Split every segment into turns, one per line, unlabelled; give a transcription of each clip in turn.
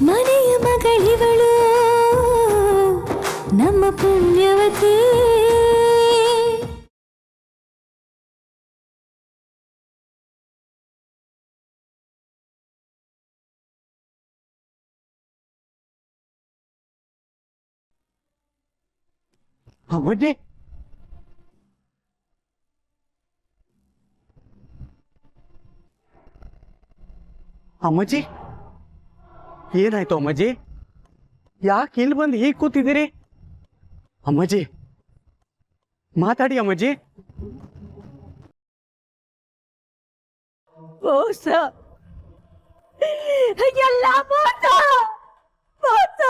ಮನೆಯ ಮಗಳಿವಳು ನಮ್ಮ ಪುಣ್ಯವತಿ.
ಅಮ್ಮಜ್ಜಿ, ಅಮ್ಮಜ್ಜಿ, ಏನಾಯ್ತು ಅಮ್ಮಜ್ಜಿ? ಯಾಕೆ ಇಲ್ಲಿ ಬಂದು ಹೀಗೆ ಕೂತಿದ್ದೀರಿ? ಅಮ್ಮಜ್ಜಿ ಮಾತಾಡಿ ಅಮ್ಮಜ್ಜಿ.
ಮೋಸ, ಎಲ್ಲ ಮೋಸ ಮೋಸ.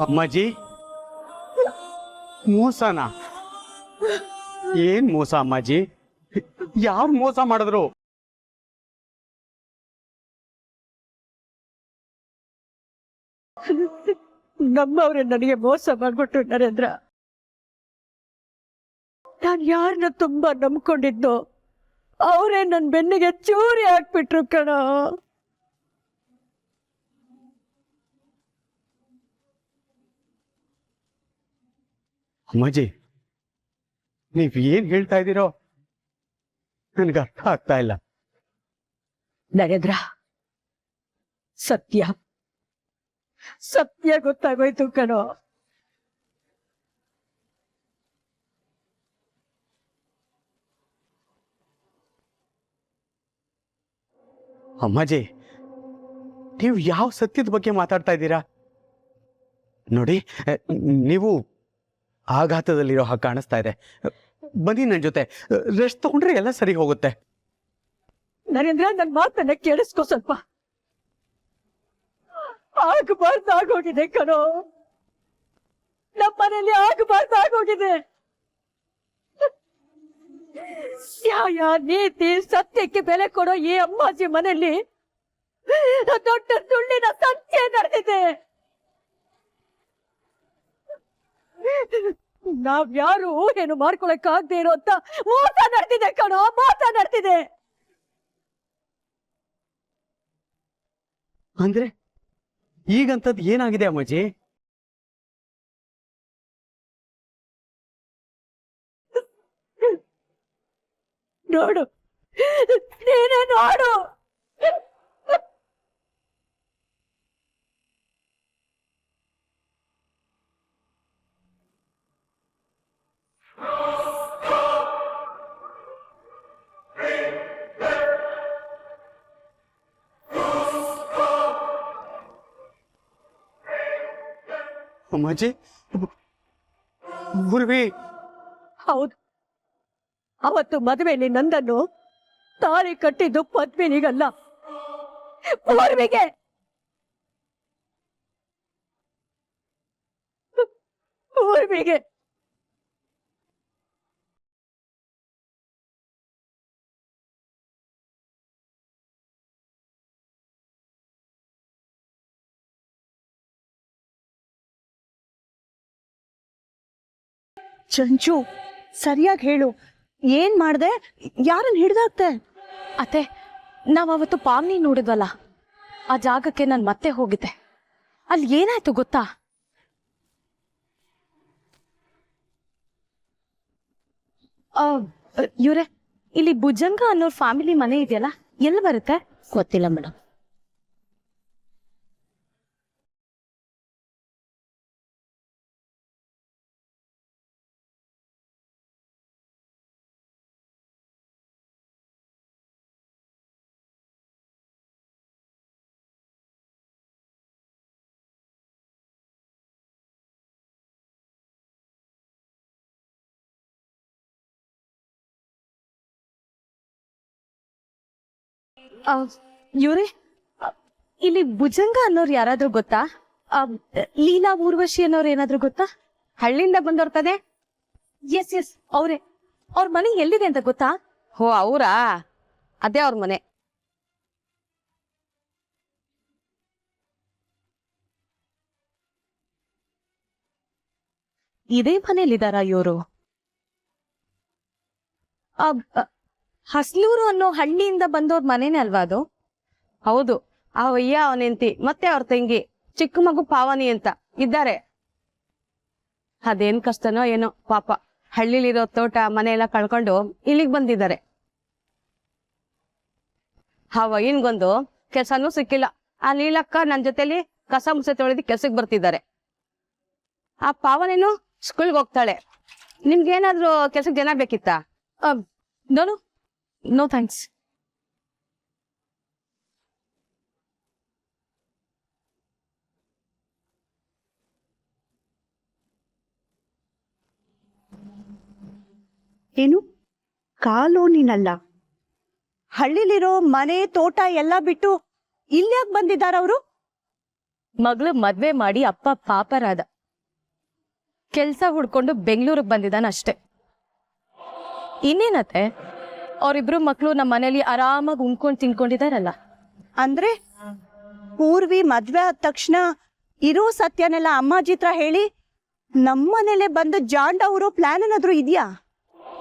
ಅಮ್ಮಾಜಿ, ಮೋಸನಾ? ಏನ್ ಮೋಸ ಅಮ್ಮಾಜಿ? ಯಾರು ಮೋಸ ಮಾಡಿದ್ರು?
ನಮ್ಮವ್ರೆ ನನಗೆ ಮೋಸ ಮಾಡ್ಬಿಟ್ಟು ನರೇಂದ್ರ. ನಾನು ಯಾರನ್ನ ತುಂಬಾ ನಂಬ್ಕೊಂಡಿದ್ದು ಅವರೇ ನನ್ನ ಬೆನ್ನಿಗೆ ಚೂರಿ ಹಾಕ್ಬಿಟ್ರು ಕಣ.
ಅಮ್ಮಾಜಿ, ನೀವ್ ಏನ್ ಹೇಳ್ತಾ ಇದ್ದೀರೋ ನನ್ಗೆ ಅರ್ಥ ಆಗ್ತಾ ಇಲ್ಲ.
ನರೇಂದ್ರ, ಸತ್ಯ ಸತ್ಯ ಗೊತ್ತಾಗೋಯ್ತು ಕಣೋ.
ಅಮ್ಮಾಜಿ, ನೀವು ಯಾವ ಸತ್ಯದ ಬಗ್ಗೆ ಮಾತಾಡ್ತಾ ಇದ್ದೀರಾ? ನೋಡಿ, ನೀವು ಆಘಾತದಲ್ಲಿರೋ ಹಾಗೆ ಕಾಣಿಸ್ತಾ ಇದೆ. ಬನ್ನಿ ನನ್ನ ಜೊತೆ, ರೆಸ್ಟ್ ತಗೊಂಡ್ರೆ ಎಲ್ಲ ಸರಿ ಹೋಗುತ್ತೆ.
ನರೇಂದ್ರ, ನನ್ನ ಮಾತನ್ನ ಕೇಳಿಸ್ಕೊ ಸ್ವಲ್ಪ. ಆಗಬಾರ್ದಾಗೋಗಿದೆ ಕಣೋ, ನಮ್ಮನೇಲಿ ಆಗಬಾರ್ದಾಗೋಗಿದೆ. ನ್ಯಾಯ, ನೀತಿ, ಸತ್ಯಕ್ಕೆ ಬೆಲೆ ಕೊಡೋ ಈ ಅಮ್ಮಾಜಿ ಮನೆಯಲ್ಲಿ ದೊಡ್ಡ ಸುಳ್ಳಿನ ಸತ್ಯ ನಡೆದಿದೆ. ನಾವ್ಯಾರು ಊಹೆನು ಮಾಡ್ಕೊಳಕ್ಕಾಗದೆ ಇರೋ ಅಂತ ಮೋಸ ನಡೆದಿದೆ ಕಣೋ, ಮೋಸ ನಡೆದಿದೆ.
ಅಂದ್ರೆ ಈಗಂತದ್ದು ಏನಾಗಿದೆ ಅಮ್ಮಾಜಿ?
ನೋಡು, ನೀನೇ ನೋಡು.
ಅಮ್ಮಾಜಿ, ಊರ್ವಿ.
ಹೌದು, ಅವತ್ತು ಮದುವೆಯಲ್ಲಿ ನಂದನ್ನು ತಾಳಿ ಕಟ್ಟಿದ್ದು ಪದ್ಮಿನಿಗಲ್ಲ, ಊರ್ವಿಗೆ. ಊರ್ವಿಗೆ
ಚಂಚು, ಸರಿಯಾಗಿ ಹೇಳು, ಏನ್ ಮಾಡ್ದೆ? ಯಾರನ್ನ ಹಿಡ್ದಾಕ್ತೆ?
ಅತ್ತೆ, ನಾವವತ್ತು ಪಾವನಿ ನೋಡಿದ್ವಲ್ಲ, ಆ ಜಾಗಕ್ಕೆ ನಾನು ಮತ್ತೆ ಹೋಗಿದ್ದೆ. ಅಲ್ಲಿ ಏನಾಯ್ತು ಗೊತ್ತಾ? ಇವ್ರೆ, ಇಲ್ಲಿ ಭುಜಂಗ ಅನ್ನೋರ್ ಫ್ಯಾಮಿಲಿ ಮನೆ ಇದೆಯಲ್ಲ, ಎಲ್ಲಿ ಬರುತ್ತೆ?
ಗೊತ್ತಿಲ್ಲ ಮೇಡಮ್.
ಇವ್ರೆ, ಇಲ್ಲಿ ಭುಜಂಗ ಅನ್ನೋರು ಯಾರಾದ್ರೂ ಗೊತ್ತಾ? ಲೀಲಾ ಊರ್ವಶಿ ಅನ್ನೋರು ಏನಾದ್ರೂ ಗೊತ್ತಾ?
ಹಳ್ಳಿಯಿಂದ ಬಂದೋರ್ತದೆ.
ಎಸ್ ಎಸ್, ಅವ್ರೆ. ಅವ್ರ ಮನೆ ಎಲ್ಲಿದೆ ಅಂತ ಗೊತ್ತಾ?
ಹೋ, ಅವರಾ? ಅದೇ ಅವ್ರ ಮನೆ.
ಇದೇ ಮನೇಲಿದಾರ ಇವರು? ಹಸ್ಲೂರು ಅನ್ನೋ ಹಳ್ಳಿಯಿಂದ ಬಂದವ್ರ ಮನೇನೆ ಅಲ್ವಾ ಅದು?
ಹೌದು, ಆ ಅಯ್ಯ ಅವನ ಹೆಂಡತಿ ಮತ್ತೆ ಅವ್ರ ತಂಗಿ ಚಿಕ್ಕ ಮಗು ಪಾವನಿ ಅಂತ ಇದ್ದಾರೆ. ಅದೇನ್ ಕಷ್ಟನೋ ಏನೋ ಪಾಪ, ಹಳ್ಳಿಲಿರೋ ತೋಟ ಮನೆ ಎಲ್ಲ ಕಳ್ಕೊಂಡು ಇಲ್ಲಿಗೆ ಬಂದಿದ್ದಾರೆ. ಆ ವಯ್ಯನ್ಗೊಂದು ಕೆಲ್ಸನೂ ಸಿಕ್ಕಿಲ್ಲ. ಆ ನೀಲಕ್ಕ ನನ್ ಜೊತೆಲಿ ಕಸ ಮುಸೆ ತೊಳೆದಿ ಕೆಲ್ಸಕ್ಕೆ ಬರ್ತಿದ್ದಾರೆ. ಆ ಪಾವನೇನು ಸ್ಕೂಲ್ಗೆ ಹೋಗ್ತಾಳೆ. ನಿಮ್ಗೇನಾದ್ರೂ ಕೆಲ್ಸಕ್ಕೆ ಜನ ಬೇಕಿತ್ತಾ?
ನೋನು, ನೋ ಥ್ಯಾಂಕ್ಸ್.
ಏನು ಕಾಲೋನಿನಲ್ಲ, ಹಳ್ಳಿಲಿರೋ ಮನೆ ತೋಟ ಎಲ್ಲ ಬಿಟ್ಟು ಇಲ್ಯಾಕ್ ಬಂದಿದ್ದಾರ ಅವರು?
ಮಗಳು ಮದ್ವೆ ಮಾಡಿ ಅಪ್ಪ ಪಾಪರಾದ, ಕೆಲ್ಸ ಹುಡ್ಕೊಂಡು ಬೆಂಗಳೂರಿಗೆ ಬಂದಿದ್ದಾನ ಅಷ್ಟೆ. ಇನ್ನೇನತ್ತೆ, ಅವರಿಬ್ರು ಮಕ್ಕಳು ನಮ್ಮ ಮನೇಲಿ ಆರಾಮಾಗಿ ಉಣ್ಕೊಂಡು ತಿನ್ಕೊಂಡಿದಾರಲ್ಲ.
ಅಂದ್ರೆ ಪೂರ್ವಿ ಮದ್ವೆ ಆದ ತಕ್ಷಣ ಇರೋ ಸತ್ಯನೆಲ್ಲ ಅಮ್ಮಾಜಿ ಹತ್ರ ಹೇಳಿ ನಮ್ಮನೇಲೆ ಬಂದು ಜಾಂಡ ಅವರು ಪ್ಲಾನ್ ಏನಾದ್ರು ಇದೆಯಾ?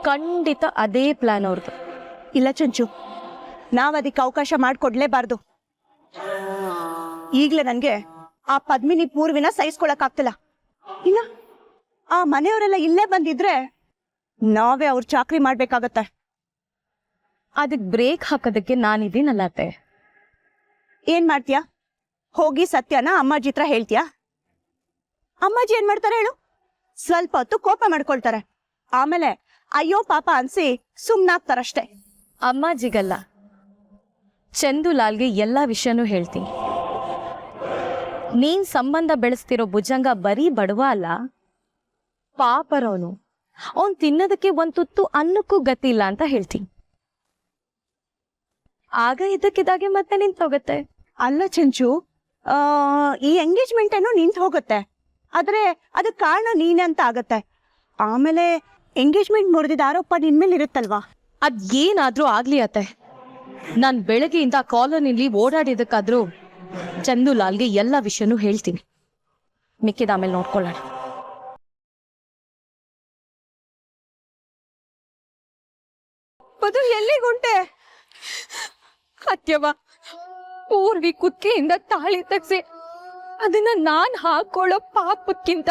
ಖಂಡಿತ ಅದೇ ಪ್ಲಾನ್ ಅವ್ರದ್ದು.
ಇಲ್ಲ ಚಂಚು, ನಾವ್ ಅದಕ್ಕೆ ಅವಕಾಶ ಮಾಡ್ಕೊಡ್ಲೇಬಾರ್ದು. ಈಗ್ಲೇ ನನ್ಗೆ ಆ ಪದ್ಮಿನಿ ಪೂರ್ವಿನ ಸಹಿಸ್ಕೊಳಕ್ ಆಗ್ತಿಲ್ಲ. ಇನ್ನ ಆ ಮನೆಯವರೆಲ್ಲ ಇಲ್ಲೇ ಬಂದಿದ್ರೆ ನಾವೇ ಅವ್ರ ಚಾಕ್ರಿ ಮಾಡ್ಬೇಕಾಗತ್ತೆ.
ಅದಕ್ಕೆ ಬ್ರೇಕ್ ಹಾಕೋದಕ್ಕೆ ನಾನಿದ್ದೀನಲ್ಲ ಅತ್ತೆ.
ಏನ್ ಮಾಡ್ತೀಯಾ? ಹೋಗಿ ಸತ್ಯನ ಅಮ್ಮಾಜಿ ಹತ್ರ ಹೇಳ್ತೀಯಾ? ಅಮ್ಮಾಜಿ ಏನ್ ಮಾಡ್ತಾರೆ ಹೇಳು? ಸ್ವಲ್ಪ ಹೊತ್ತು ಕೋಪ ಮಾಡ್ಕೊಳ್ತಾರೆ, ಆಮೇಲೆ ಅಯ್ಯೋ ಪಾಪ ಅನ್ಸಿ ಸುಮ್ನಾಗ್ತಾರಷ್ಟೇ.
ಅಮ್ಮಾಜಿಗಲ್ಲ, ಚಂದುಲಾಲ್ಗೆ ಎಲ್ಲ ವಿಷಯನೂ ಹೇಳ್ತೀನಿ. ನೀನ್ ಸಂಬಂಧ ಬೆಳೆಸ್ತಿರೋ ಭುಜಂಗ ಬರೀ ಬಡವ ಅಲ್ಲ, ಪಾಪರವನು. ಅವನ್ ತಿನ್ನೋದಕ್ಕೆ ಒಂದ್ ತುತ್ತು ಅನ್ನಕ್ಕೂ ಗತಿ ಇಲ್ಲ ಅಂತ ಹೇಳ್ತೀನಿ. ಆಗ ಇದಕ್ಕಿದಾಗೆ ಮತ್ತೆ ನಿಂತೋಗತ್ತೆ.
ಅಲ್ಲ ಚಂಚು, ಈ ಎಂಗೇಜ್ಮೆಂಟ್ ಏನೋ ನಿಂತು ಹೋಗುತ್ತೆ, ಆದ್ರೆ ಅದಕ್ಕೆ ಕಾರಣ ನೀನೆ ಅಂತ ಆಗತ್ತೆ. ಆಮೇಲೆ ಎಂಗೇಜ್ಮೆಂಟ್ ಮುರಿದಿದ್ದ ಆರೋಪ ನಿನ್ ಮೇಲೆ ಇರುತ್ತಲ್ವಾ?
ಅದ್ ಏನಾದ್ರೂ ಆಗ್ಲಿ ಅತ್ತೆ, ನಾನ್ ಬೆಳಗ್ಗೆಯಿಂದ ಕಾಲೋನಿಲಿ ಓಡಾಡಿದಕ್ಕಾದ್ರೂ ಚಂದುಲಾಲ್ಗೆ ಎಲ್ಲ ವಿಷಯನೂ ಹೇಳ್ತೀನಿ. ಮಿಕ್ಕಿದ ಆಮೇಲೆ ನೋಡ್ಕೊಳ್ಳೋಣ.
ಬದು ಎಲ್ಲಿಗುಂಟೆ? ಅತ್ಯವ, ಪೂರ್ವಿ ಕುತ್ತಿಗೆಯಿಂದ ತಾಳಿ ತಗ್ಸಿ ಅದನ್ನ ನಾನ್ ಹಾಕೊಳ್ಳೋ ಪಾಪಕ್ಕಿಂತ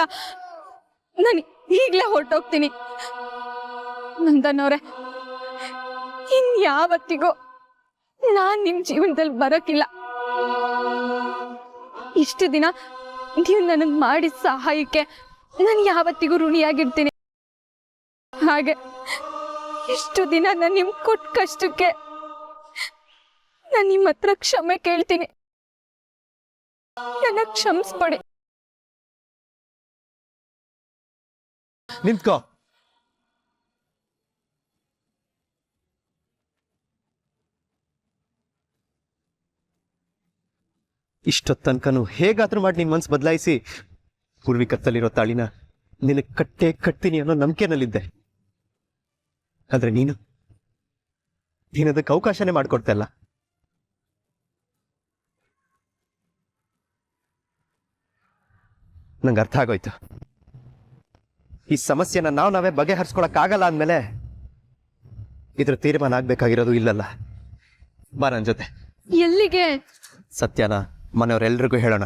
ನಾನು ಈಗ್ಲೇ ಹೊರಟೋಗ್ತೀನಿ. ನಂದನವ್ರೆ, ಇನ್ಯಾವತ್ತಿಗೂ ನಾನ್ ನಿಮ್ ಜೀವನದಲ್ಲಿ ಬರಕಿಲ್ಲ. ಇಷ್ಟು ದಿನ ನೀವು ನನಗ್ ಮಾಡಿದ ಸಹಾಯಕ್ಕೆ ನಾನು ಯಾವತ್ತಿಗೂ ಋಣಿಯಾಗಿರ್ತೀನಿ. ಹಾಗೆ ಇಷ್ಟು ದಿನ ನಾನು ನಿಮ್ ಕೊಟ್ಟ ಕಷ್ಟಕ್ಕೆ ನಾನು ನಿಮ್ಮ ಹತ್ರ ಕ್ಷಮೆ ಕೇಳ್ತೀನಿ. ನನ್ನ ಕ್ಷಮಿಸ್ಕೊಡಿ.
ನಿಂತ್ಕೋ. ಇಷ್ಟೊತ್ತನಕನು ಹೇಗಾದ್ರೂ ಮಾಡಿ ನಿನ್ ಮನ್ಸು ಬದಲಾಯಿಸಿ ಪೂರ್ವಿ ಕತ್ತಲಿರೋ ತಾಳಿನ ನಿನಗೆ ಕಟ್ತೀನಿ ಅನ್ನೋ ನಂಬಿಕೆನಲ್ಲಿದ್ದೆ. ಆದ್ರೆ ನೀನದಕ್ಕೆ ಅವಕಾಶನೇ ಮಾಡ್ಕೊಡ್ತಲ್ಲ. ನಂಗೆ ಅರ್ಥ ಆಗೋಯ್ತು. ಈ ಸಮಸ್ಯೆನ ನಾವೇ ಬಗೆಹರಿಸ್ಕೊಳಕ್ಕಾಗಲ್ಲ ಅಂದಮೇಲೆ ಇದ್ರ ತೀರ್ಮಾನ ಆಗ್ಬೇಕಾಗಿರೋದು ಇಲ್ಲಲ್ಲ. ಬಾ ನನ್ನ ಜೊತೆ.
ಎಲ್ಲಿಗೆ?
ಸತ್ಯನ ಮನೆಯವರೆಲ್ರಿಗೂ ಹೇಳೋಣ.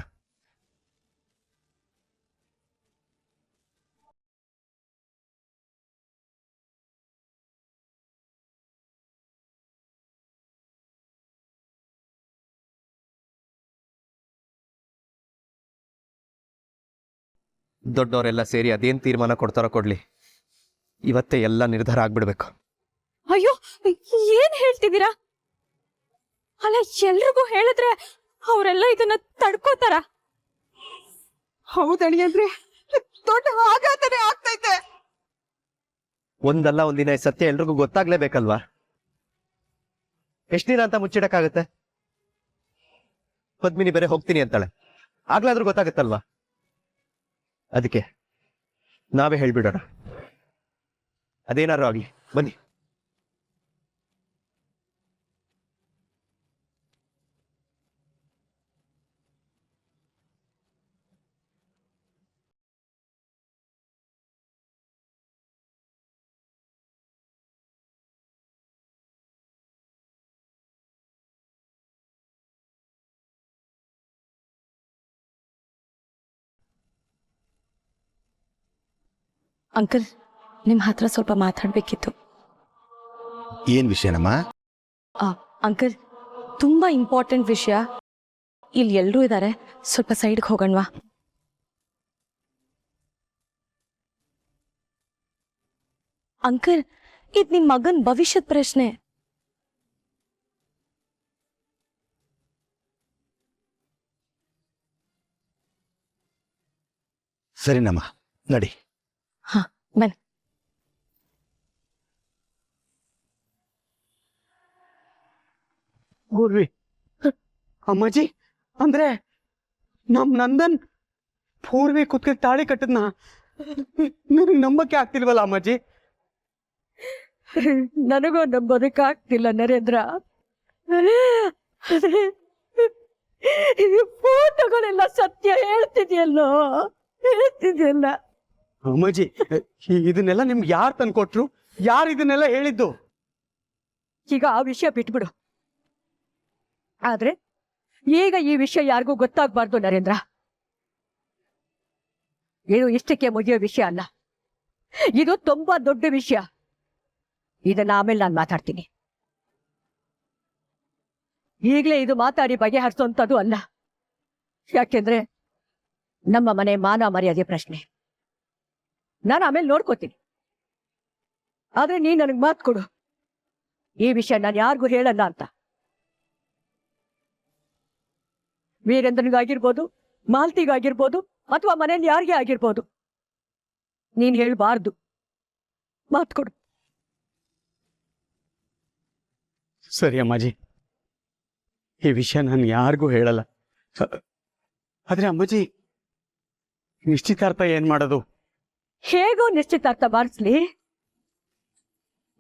ದೊಡ್ಡವರೆಲ್ಲ ಸೇರಿ ಅದೇನ್ ತೀರ್ಮಾನ ಕೊಡ್ತಾರೋ ಕೊಡ್ಲಿ, ಇವತ್ತೇ ಎಲ್ಲ ನಿರ್ಧಾರ ಆಗ್ಬಿಡ್ಬೇಕು.
ಅಯ್ಯೋ, ಏನ್ ಹೇಳ್ತಿದ್ದೀರಾ? ಅಲ್ಲ, ಎಲ್ರಿಗೂ ಹೇಳಿದ್ರೆ ಅವರೆಲ್ಲ ಇದನ್ನ ತಡ್ಕೋತಾರ? ಹೌದಣಿಯಂದ್ರೆ ದೊಡ್ಡ ಆಘಾತನೇ ಆಗ್ತೈತೆ.
ಒಂದಲ್ಲ ಒಂದಿನ ಈ ಸತ್ಯ ಎಲ್ರಿಗೂ ಗೊತ್ತಾಗ್ಲೇಬೇಕಲ್ವಾ? ಎಷ್ಟ್ ದಿನ ಅಂತ ಮುಚ್ಚಿಡಕ್ಕಾಗತ್ತೆ? ಪದ್ಮಿನಿ ಬೇರೆ ಹೋಗ್ತೀನಿ ಅಂತಾಳೆ, ಆಗ್ಲಾದ್ರೂ ಗೊತ್ತಾಗತ್ತಲ್ವಾ? ಅದಕ್ಕೆ ನಾವೇ ಹೇಳ್ಬಿಡೋಣ. ಅದೇನಾದ್ರು ಆಗ್ಲಿ, ಬನ್ನಿ.
ಅಂಕಲ್ ನಿಮ್ಮ ಹತ್ರ ಸ್ವಲ್ಪ ಮಾತಾಡಬೇಕಿತ್ತು.
ಏನ್ ವಿಷಯನಮ್ಮ?
ಅಂಕಲ್ ತುಂಬಾ ಇಂಪಾರ್ಟೆಂಟ್ ವಿಷಯ. ಇಲ್ಲಿ ಎಲ್ಲರೂ ಇದ್ದಾರೆ, ಸ್ವಲ್ಪ ಸೈಡ್ಗೆ ಹೋಗೋಣವಾ? ಅಂಕಲ್, ಇದು ನಿಮ್ಮ ಮಗನ ಭವಿಷ್ಯದ ಪ್ರಶ್ನೆ.
ಸರಿನಮ್ಮ, ನಡಿ.
ಹಾ, ಬನ್ನಿ.
ಗುರ್ವಿ, ಅಮ್ಮಾಜಿ, ಅಂದ್ರೆ ನಮ್ ನಂದನ್ ಪೂರ್ವಿ ಕುತ್ತಿಗೆ ತಾಳಿ ಕಟ್ಟದ್ನ ನನಗೆ ನಂಬಕ್ಕೆ ಆಗ್ತಿಲ್ವಲ್ಲ ಅಮ್ಮಾಜಿ.
ನನಗೂ ನಂಬೋದಕ್ಕಾಗ್ತಿಲ್ಲ ನರೇಂದ್ರ. ಫೋಟೋಗಳೆಲ್ಲ ಸತ್ಯ ಹೇಳ್ತಿದ್ಯಲ್ಲೋ, ಹೇಳ್ತಿದ್ಯಲ್ಲ.
ಅಮ್ಮಾಜಿ, ಇದನ್ನೆಲ್ಲ ನಿಮ್ಗೆ ಯಾರು ತಂದ್ಕೊಟ್ರು? ಯಾರು ಇದನ್ನೆಲ್ಲ ಹೇಳಿದ್ದು?
ಈಗ ಆ ವಿಷಯ ಬಿಟ್ಬಿಡು. ಆದ್ರೆ ಈಗ ಈ ವಿಷಯ ಯಾರಿಗೂ ಗೊತ್ತಾಗ್ಬಾರ್ದು ನರೇಂದ್ರ. ಇದು ಇಷ್ಟಕ್ಕೆ ಮುಗಿಯೋ ವಿಷಯ ಅಲ್ಲ, ಇದು ತುಂಬಾ ದೊಡ್ಡ ವಿಷಯ. ಇದನ್ನ ಆಮೇಲೆ ನಾನು ಮಾತಾಡ್ತೀನಿ. ಈಗಲೇ ಇದು ಮಾತಾಡಿ ಬಗೆಹರಿಸೋಂಥದ್ದು ಅಲ್ಲ. ಯಾಕೆಂದ್ರೆ ನಮ್ಮ ಮನೆ ಮಾನ ಮರ್ಯಾದೆ ಪ್ರಶ್ನೆ. ನಾನು ಆಮೇಲೆ ನೋಡ್ಕೋತೀನಿ. ಆದ್ರೆ ನೀ ನನಗೆ ಮಾತು ಕೊಡು, ಈ ವಿಷಯ ನಾನು ಯಾರಿಗೂ ಹೇಳಲ್ಲ ಅಂತ. ವೀರೇಂದ್ರನಿಗಾಗಿರ್ಬೋದು, ಮಾಲ್ತಿಗಾಗಿರ್ಬೋದು, ಅಥವಾ ಮನೇಲಿ ಯಾರಿಗೆ ಆಗಿರ್ಬೋದು, ನೀನ್ ಹೇಳ್ಬಾರ್ದು. ಮಾತು ಕೊಡು.
ಸರಿ ಅಮ್ಮಾಜಿ, ಈ ವಿಷಯ ನಾನು ಯಾರಿಗೂ ಹೇಳಲ್ಲ. ಆದ್ರೆ ಅಮ್ಮಾಜಿ, ನಿಶ್ಚಿತಾರ್ಥ ಏನ್ ಮಾಡೋದು?
ಹೇಗೋ ನಿಶ್ಚಿತಾರ್ಥ ಮಾಡಿಸ್ಲಿ.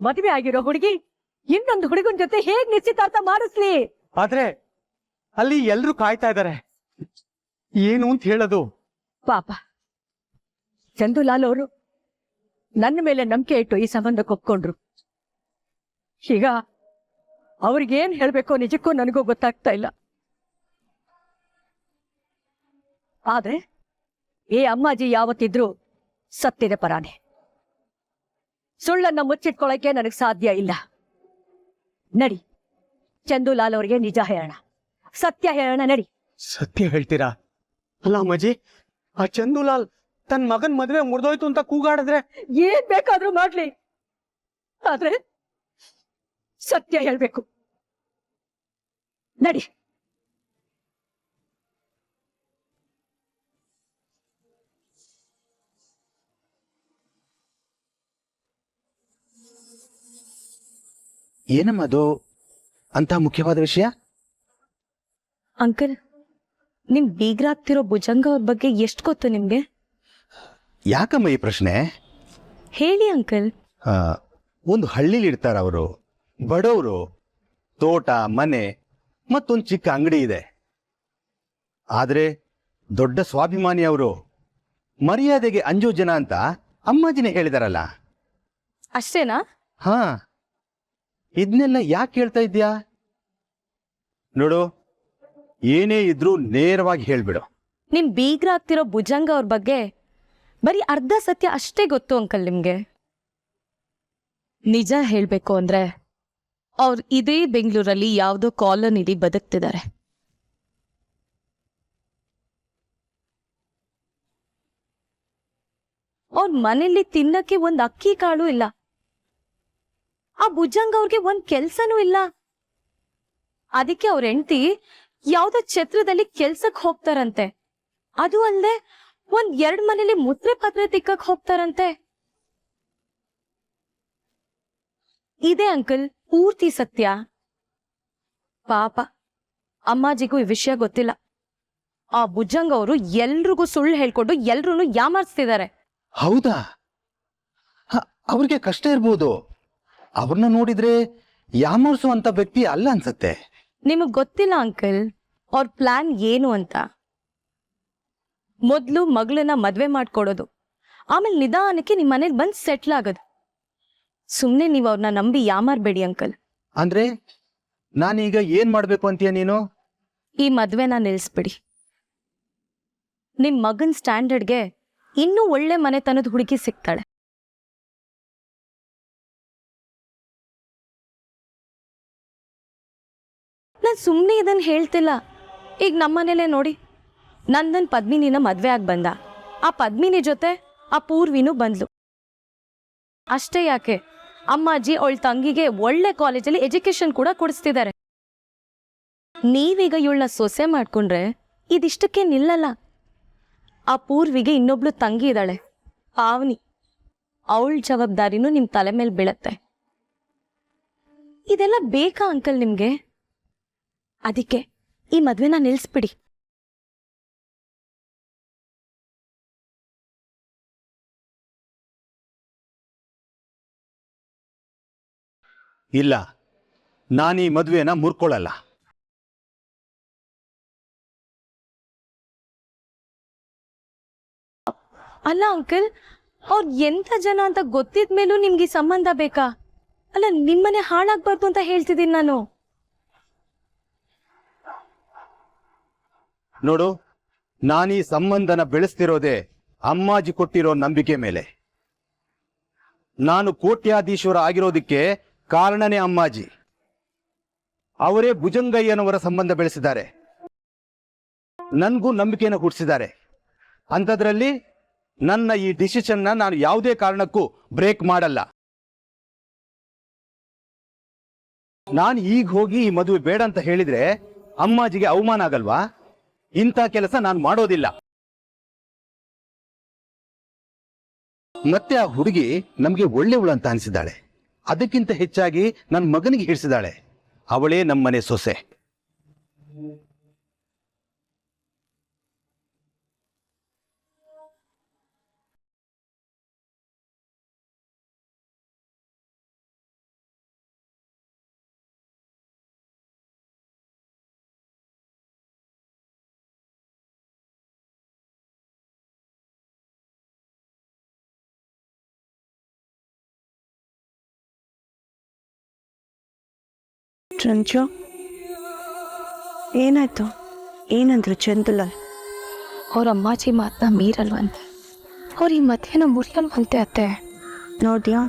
ಮದುವೆ ಆಗಿರೋ ಹುಡುಗಿ ಇನ್ನೊಂದು ಹುಡುಗನ ಜೊತೆ ಹೇಗ್ ನಿಶ್ಚಿತಾರ್ಥ ಮಾಡಿಸ್ಲಿ?
ಆದ್ರೆ ಅಲ್ಲಿ ಎಲ್ರೂ ಕಾಯ್ತಾ ಇದ್ದಾರೆ, ಏನು ಅಂತ ಹೇಳೋದು?
ಪಾಪ ಚಂದುಲಾಲ್ ಅವರು ನನ್ನ ಮೇಲೆ ನಂಬಿಕೆ ಇಟ್ಟು ಈ ಸಂಬಂಧಕ್ಕೆ ಒಪ್ಕೊಂಡ್ರು. ಈಗ ಅವ್ರಿಗೇನ್ ಹೇಳ್ಬೇಕೋ ನಿಜಕ್ಕೂ ನನಗೂ ಗೊತ್ತಾಗ್ತಾ ಇಲ್ಲ. ಆದ್ರೆ ಈ ಅಮ್ಮಾಜಿ ಯಾವತ್ತಿದ್ರು ಸತ್ಯದ ಪರಾನೆ. ಸುಳ್ಳನ್ನ ಮುಚ್ಚಿಟ್ಕೊಳ್ಳೋಕೆ ನನಗೆ ಸಾಧ್ಯ ಇಲ್ಲ. ನಡಿ, ಚಂದುಲಾಲ್ ಅವರಿಗೆ ನಿಜ ಹೇಳೋಣ, ಸತ್ಯ ಹೇಳೋಣ. ನಡಿ.
ಸತ್ಯ ಹೇಳ್ತೀರಾ? ಅಲ್ಲ ಅಮ್ಮಾಜಿ, ಆ ಚಂದುಲಾಲ್ ತನ್ನ ಮಗನ್ ಮದ್ವೆ ಮುರಿದೋಯ್ತು ಅಂತ ಕೂಗಾಡಿದ್ರೆ
ಏನ್ ಬೇಕಾದ್ರೂ ಮಾಡ್ಲಿ, ಆದ್ರೆ ಸತ್ಯ ಹೇಳ್ಬೇಕು. ನಡಿ.
ಏನಮ್ಮ ಅದು ಅಂತ ಮುಖ್ಯವಾದ ವಿಷಯ?
ಅಂಕಲ್, ನಿಮ್ ಬೀಗ್ರಾಗ್ತಿರೋ ಭುಜಂಗ ಅವ್ರ ಬಗ್ಗೆ ಎಷ್ಟು ಗೊತ್ತು ನಿಮ್ಗೆ?
ಯಾಕಮ್ಮ ಈ ಪ್ರಶ್ನೆ?
ಹೇಳಿ ಅಂಕಲ್.
ಒಂದು ಹಳ್ಳಿಲಿ ಇರ್ತಾರ ಅವರು, ಬಡವರು, ತೋಟ ಮನೆ ಮತ್ತೊಂದು ಚಿಕ್ಕ ಅಂಗಡಿ ಇದೆ. ಆದ್ರೆ ದೊಡ್ಡ ಸ್ವಾಭಿಮಾನಿ ಅವರು, ಮರ್ಯಾದೆಗೆ ಅಂಜೋ ಜನ ಅಂತ ಅಮ್ಮಾಜಿನೇ ಹೇಳಿದಾರಲ್ಲ.
ಅಷ್ಟೇನಾ?
ಹಾ, ಇದನ್ನೆಲ್ಲ ಯಾಕೆ ಹೇಳ್ತಾ ಇದ್ಯಾ? ನೋಡು, ಏನೇ ಇದ್ರೂ ನೇರವಾಗಿ ಹೇಳ್ಬಿಡು.
ನಿಮ್ ಬೀಗ್ರಾಗ್ತಿರೋ ಭುಜಂಗ ಅವ್ರ ಬಗ್ಗೆ ಬರೀ ಅರ್ಧ ಸತ್ಯ ಅಷ್ಟೇ ಗೊತ್ತು ಅಂಕಲ್ ನಿಮ್ಗೆ. ನಿಜ ಹೇಳ್ಬೇಕು ಅಂದ್ರೆ ಅವ್ರು ಇದೇ ಬೆಂಗಳೂರಲ್ಲಿ ಯಾವುದೋ ಕಾಲೋನಿಲಿ ಬದುಕ್ತಿದ್ದಾರೆ. ಅವ್ರ ಮನೇಲಿ ತಿನ್ನಕ್ಕೆ ಒಂದ್ ಅಕ್ಕಿ ಕಾಳು ಇಲ್ಲ. ಆ ಭುಜಂಗ ಅವ್ರಿಗೆ ಒಂದ್ ಕೆಲ್ಸನೂ ಇಲ್ಲ. ಅದಕ್ಕೆ ಅವ್ರ ಹೆಂಡತಿ ಯಾವ್ದೋ ಛತ್ರದಲ್ಲಿ ಕೆಲ್ಸಕ್ ಹೋಗ್ತಾರಂತೆ. ಅದು ಅಲ್ಲದೆ 1-2 ಮನೇಲಿ ಮುದ್ರೆ ಪಾತ್ರೆ ತಿಕ್ಕಕ್ ಹೋಗ್ತಾರಂತೆ. ಇದೇ ಅಂಕಲ್ ಪೂರ್ತಿ ಸತ್ಯ. ಪಾಪ ಅಮ್ಮಾಜಿಗೂ ಈ ವಿಷಯ ಗೊತ್ತಿಲ್ಲ. ಆ ಭುಜಂಗ ಅವರು ಎಲ್ರಿಗೂ ಸುಳ್ಳು ಹೇಳ್ಕೊಂಡು ಎಲ್ರೂ ಯಾಮಾರಿಸ್ತಿದ್ದಾರೆ.
ಹೌದಾ? ಅವ್ರಿಗೆ ಕಷ್ಟ ಇರ್ಬೋದು. ಅವ್ರನ್ನ ನೋಡಿದ್ರೆ ಯಾಮಾರಿಸುವಂತ ವ್ಯಕ್ತಿ ಅಲ್ಲ ಅನ್ಸತ್ತೆ.
ನಿಮಗ್ ಗೊತ್ತಿಲ್ಲ ಅಂಕಲ್ ಅವ್ರ ಪ್ಲಾನ್ ಏನು ಅಂತ. ಮೊದ್ಲು ಮಗಳನ್ನ ಮದ್ವೆ ಮಾಡ್ಕೊಡೋದು, ಆಮೇಲೆ ನಿಧಾನಕ್ಕೆ ನಿಮ್ ಮನೇಲಿ ಬಂದ್ ಸೆಟ್ಲ್ ಆಗೋದು. ಸುಮ್ನೆ ನೀವ್ ಅವ್ರನ್ನ ನಂಬಿ ಯಾಮಾರ್ಬೇಡಿ ಅಂಕಲ್.
ಅಂದ್ರೆ ನಾನೀಗ ಏನ್ ಮಾಡ್ಬೇಕು ಅಂತೀಯ ನೀನು?
ಈ ಮದ್ವೆನ ನಿಲ್ಸ್ಬಿಡಿ. ನಿಮ್ ಮಗನ್ ಸ್ಟ್ಯಾಂಡರ್ಡ್ಗೆ ಇನ್ನೂ ಒಳ್ಳೆ ಮನೆತನದ ಹುಡುಗಿ ಸಿಗ್ತಾಳೆ. ನಾನು ಸುಮ್ಮನೆ ಇದನ್ನು ಹೇಳ್ತಿಲ್ಲ. ಈಗ ನಮ್ಮನೇಲೆ ನೋಡಿ, ನಂದನ್ ಪದ್ಮಿನಿನ ಮದ್ವೆ ಆಗಿ ಬಂದ. ಆ ಪದ್ಮಿನಿ ಜೊತೆ ಆ ಪೂರ್ವಿನೂ ಬಂದ್ಲು. ಅಷ್ಟೇ ಯಾಕೆ, ಅಮ್ಮಾಜಿ ಅವಳ ತಂಗಿಗೆ ಒಳ್ಳೆ ಕಾಲೇಜಲ್ಲಿ ಎಜುಕೇಶನ್ ಕೂಡ ಕೊಡಿಸ್ತಿದ್ದಾರೆ. ನೀವೀಗ ಇವಳನ್ನ ಸೊಸೆ ಮಾಡ್ಕೊಂಡ್ರೆ ಇದಿಷ್ಟಕ್ಕೆ ನಿಲ್ಲಲ್ಲ. ಆ ಪೂರ್ವಿಗೆ ಇನ್ನೊಬ್ಳು ತಂಗಿ ಇದ್ದಾಳೆ, ಪಾವನಿ. ಅವಳ ಜವಾಬ್ದಾರಿನೂ ನಿಮ್ ತಲೆ ಮೇಲೆ ಬೀಳತ್ತೆ. ಇದೆಲ್ಲ ಬೇಕಾ ಅಂಕಲ್ ನಿಮ್ಗೆ? ಅದಕ್ಕೆ ಈ ಮದ್ವೆನ ನಿಲ್ಸ್ಬಿಡಿ.
ಇಲ್ಲ, ನಾನು ಈ ಮದುವೆನ ಮುರ್ಕೊಳ್ಳಲ್ಲ.
ಅಲ್ಲ ಅಂಕಲ್, ಅವ್ರು ಎಂಥ ಜನ ಅಂತ ಗೊತ್ತಿದ ಮೇಲೂ ನಿಮ್ಗೆ ಈ ಸಂಬಂಧ ಬೇಕಾ? ಅಲ್ಲ, ನಿಮ್ಮನೆ ಹಾಳಾಗ್ಬಾರ್ದು ಅಂತ ಹೇಳ್ತಿದ್ದೀನಿ ನಾನು.
ನೋಡು, ನಾನೀ ಸಂಬಂಧನ ಬೆಳೆಸ್ತಿರೋದೇ ಅಮ್ಮಾಜಿ ಕೊಟ್ಟಿರೋ ನಂಬಿಕೆ ಮೇಲೆ. ನಾನು ಕೋಟ್ಯಾಧೀಶ್ವರ ಆಗಿರೋದಕ್ಕೆ ಕಾರಣನೇ ಅಮ್ಮಾಜಿ. ಅವರೇ ಭುಜಂಗಯ್ಯನವರ ಸಂಬಂಧ ಬೆಳೆಸಿದ್ದಾರೆ, ನನ್ಗೂ ನಂಬಿಕೆಯನ್ನು ಹುಟ್ಟಿಸಿದ್ದಾರೆ. ಅಂಥದ್ರಲ್ಲಿ ನನ್ನ ಈ ಡಿಸಿಷನ್ನ ನಾನು ಯಾವುದೇ ಕಾರಣಕ್ಕೂ ಬ್ರೇಕ್ ಮಾಡಲ್ಲ. ನಾನು ಈಗ ಹೋಗಿ ಈ ಮದುವೆ ಬೇಡ ಅಂತ ಹೇಳಿದ್ರೆ ಅಮ್ಮಾಜಿಗೆ ಅವಮಾನ ಆಗಲ್ವಾ? ಇಂಥ ಕೆಲಸ ನಾನು ಮಾಡೋದಿಲ್ಲ. ಮತ್ತೆ ಆ ಹುಡುಗಿ ನಮಗೆ ಒಳ್ಳೆಯವಳು ಅಂತ ಅನಿಸಿದ್ದಾಳೆ. ಅದಕ್ಕಿಂತ ಹೆಚ್ಚಾಗಿ ನನ್ನ ಮಗನಿಗೆ ಹಿಡಿಸಿದಾಳೆ. ಅವಳೇ ನಮ್ಮನೆ ಸೊಸೆ.
ರಂಜು, ಏನಾಯ್ತು? ಏನಂದ್ರು ಚಂದುಲ?
ಅವ್ರ ಅಮ್ಮಾಜಿ ಮಾತನ್ನ ಮೀರಲ್ವಂತೆ, ಅವ್ರ ಈ ಮಧ್ಯಾಹ್ನ ಮುರಿಯಲ್ವಂತೆ ಅತ್ತೆ.
ನೋಡ್ಯಾ,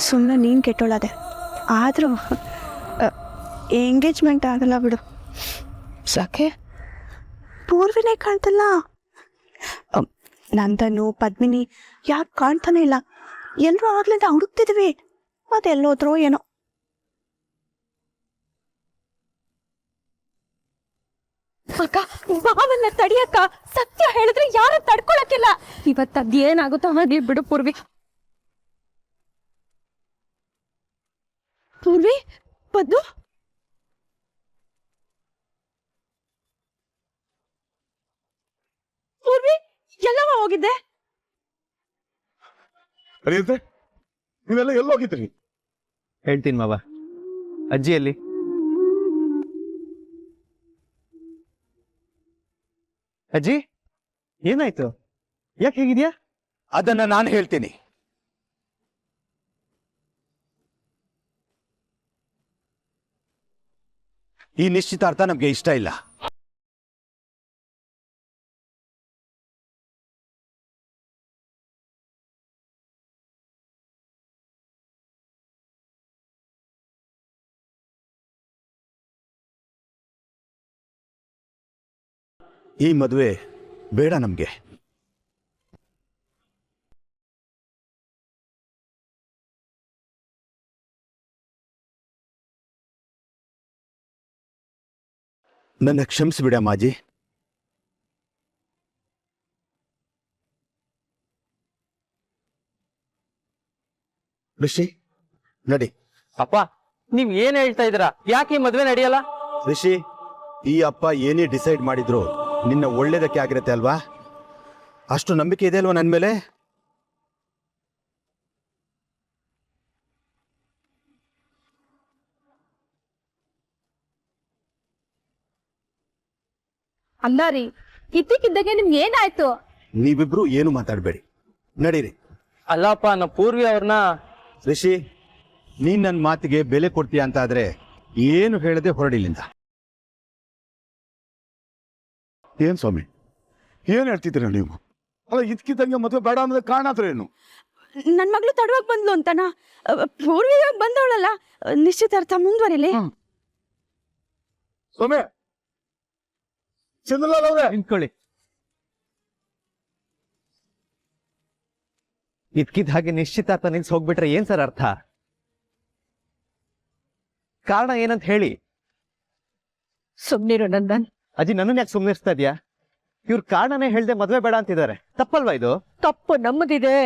ಸುಮ್ಮನೆ ನೀನು ಕೆಟ್ಟೋಳದೆ. ಆದರೂ ಎಂಗೇಜ್ಮೆಂಟ್ ಆಗಲ್ಲ ಬಿಡು.
ಸಾಕೆ
ಪೂರ್ವಿನೇ ಕಾಣ್ತಲ್ಲ. ನಂದನು ಪದ್ಮಿನಿ ಯಾಕೆ ಕಾಣ್ತಾನೆ ಇಲ್ಲ? ಎಲ್ಲರೂ ಆಗ್ಲಿಂದ ಹುಡುಕ್ತಿದ್ವಿ, ಅದೆಲ್ಲೋದ್ರೋ ಏನೋ.
ಅಕ್ಕ, ಬಾವನ್ನ ತಡಿಯಕ್ಕ. ಸತ್ಯ ಹೇಳಿದ್ರೆ ಯಾರು ತಡ್ಕೊಳಕ್ಕಿಲ್ಲ. ಇವತ್ತು ಅದೇನಾಗುತ್ತೋ ಹಾಗೆ ಬಿಡು ಪೂರ್ವಿ. ಪೂರ್ವಿ, ಪದ್ದು,
ಪೂರ್ವಿ ಎಲ್ಲವ ಹೋಗಿದ್ದೆ?
ಅರಿಯುತ್ತೆ, ನೀವೆಲ್ಲ ಎಲ್ಲೋಗಿದ್ರಿ?
ಹೇಳ್ತೀನಿ ಮಾವ. ಅಜ್ಜಿಯಲ್ಲಿ ಅಜ್ಜಿ, ಏನಾಯ್ತು? ಯಾಕೆ ಹೇಗಿದ್ಯಾ?
ಅದನ್ನ ನಾನು ಹೇಳ್ತೀನಿ. ಈ ನಿಶ್ಚಿತಾರ್ಥ ನಮ್ಗೆ ಇಷ್ಟ ಇಲ್ಲ. ಈ ಮದುವೆ ಬೇಡ ನಮ್ಗೆ. ನನ್ನ ಕ್ಷಮಿಸಿಬಿಡ ಮಾಜಿ. ಋಷಿ, ನಡಿ.
ಅಪ್ಪ, ನೀವ್ ಏನ್ ಹೇಳ್ತಾ ಇದ್ದೀರಾ? ಯಾಕೆ ಈ ಮದ್ವೆ ನಡೆಯಲ್ಲ?
ಋಷಿ, ಈ ಅಪ್ಪ ಏನೇ ಡಿಸೈಡ್ ಮಾಡಿದ್ರು ನಿನ್ನ ಒಳ್ಳೇದಕ್ಕೆ ಆಗಿರತ್ತೆ ಅಲ್ವಾ? ಅಷ್ಟು ನಂಬಿಕೆ ಇದೆ ಅಲ್ವಾ ನನ್ನ ಮೇಲೆ?
ಅಲ್ಲ ರೀ, ಇದ್ದಕ್ಕಿದ್ದಾಗೆ ನಿಮ್ಗೆ ಏನಾಯ್ತು?
ನೀವಿಬ್ರು ಏನು ಮಾತಾಡಬೇಡಿ, ನಡೀರಿ.
ಅಲ್ಲಪ್ಪ, ನಮ್ಮ ಪೂರ್ವಿ ಅವ್ರನ್ನ.
ಋಷಿ, ನೀನ್ ನನ್ನ ಮಾತಿಗೆ ಬೆಲೆ ಕೊಡ್ತೀಯ ಅಂತ ಆದ್ರೆ ಏನು ಹೇಳದೆ ಹೊರಡಿಲ್ಲಿಂದ.
ಏನ್ ಸ್ವಾಮಿ, ಏನ್ ಹೇಳ್ತಿದ್ದೀರ ನೀವು? ಅಲ್ಲ, ಇದಕ್ಕಿದ್ದಂಗೆ ಮದುವೆ ಬೇಡ ಅನ್ನೋದ ಕಾರಣ ಹತ್ರ ಏನು?
ನನ್ನ ಮಗಳು ತಡವಾಗಿ ಬಂದ್ಲು ಅಂತನ? ಪೂರ್ವಿ ಬಂದವಳಲ್ಲ, ನಿಶ್ಚಿತಾರ್ಥ ಮುಂದುವರಿಲಿ.
ಸ್ವಾಮಿ ಚಂದ್ರಲಾಲ್ ಅವ್ರೆ
ನಿಂತ್ಕೊಳ್ಳಿ. ಇದ್ಕಿದ್ ಹಾಗೆ ನಿಶ್ಚಿತಾರ್ಥ ನಿಲ್ಸಿ ಹೋಗ್ಬಿಟ್ರೆ ಏನ್ ಸರ್ ಅರ್ಥ? ಕಾರಣ ಏನಂತ ಹೇಳಿ.
ಸುಮ್ನಿರು ನಂದನ್.
ಅಜ್ಜಿ ನನ್ನನ್ನ ಯಾಕೆ ಸುಮ್ಮನಿಸ್ತಾ ಇದ್ಯಾ? ಇವ್ರ ಕಾರಣನೇ ಹೇಳ್ದೆ ಮದ್ವೆ ಬೇಡ ಅಂತಿದ್ದಾರೆ, ತಪ್ಪಲ್ವಾ ಇದು?
ತಪ್ಪು ನಮ್ಮದಿದೆ.